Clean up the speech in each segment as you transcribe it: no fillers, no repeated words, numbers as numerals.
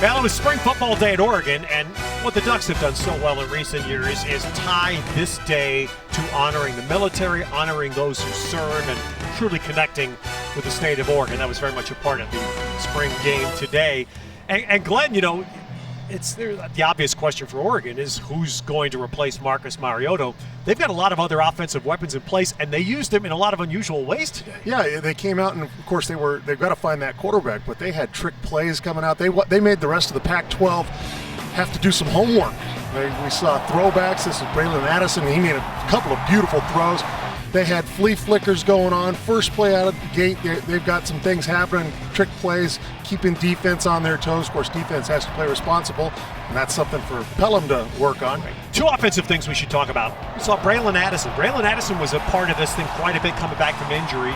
Well, it was spring football day at Oregon, and what the Ducks have done so well in recent years is tie this day to honoring the military, honoring those who serve, and truly connecting with the state of Oregon. That was very much a part of the spring game today. And Glenn, you know, the obvious question for Oregon is who's going to replace Marcus Mariota. They've got a lot of other offensive weapons in place, and they used them in a lot of unusual ways today. Yeah, they came out, and of course they've got to find that quarterback, but they had trick plays coming out. They made the rest of the Pac-12 have to do some homework. We saw throwbacks. This is Braylon Addison. He made a couple of beautiful throws. They had flea flickers going on. First play out of the gate, they've got some things happening, trick plays, keeping defense on their toes. Of course, defense has to play responsible, and that's something for Pelham to work on. Two offensive things we should talk about. We saw Braylon Addison. Braylon Addison was a part of this thing quite a bit coming back from injury.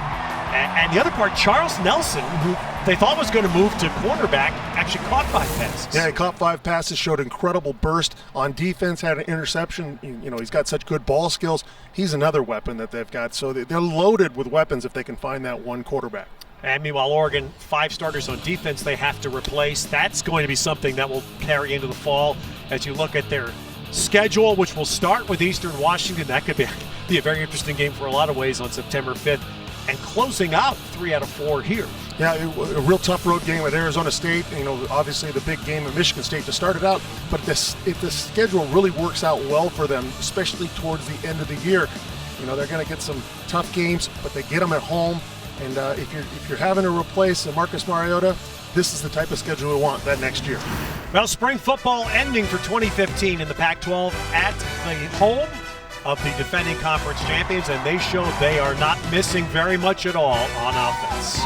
And the other part, Charles Nelson, who they thought was going to move to cornerback, actually caught 5 passes. Yeah, he caught 5 passes, showed incredible burst on defense, had an interception. You know, he's got such good ball skills. He's another weapon that they've got. So they're loaded with weapons if they can find that one quarterback. And meanwhile, Oregon, 5 starters on defense they have to replace. That's going to be something that will carry into the fall as you look at their schedule, which will start with Eastern Washington. That could be a very interesting game for a lot of ways on September 5th. And closing out 3 out of 4 here. Yeah, a real tough road game with Arizona State. You know, obviously the big game at Michigan State to start it out. But if the schedule really works out well for them, especially towards the end of the year, you know, they're going to get some tough games, but they get them at home. And if you're having to replace Marcus Mariota, this is the type of schedule we want that next year. Well, spring football ending for 2015 in the Pac-12 at the home of the defending conference champions, and they showed they are not missing very much at all on offense.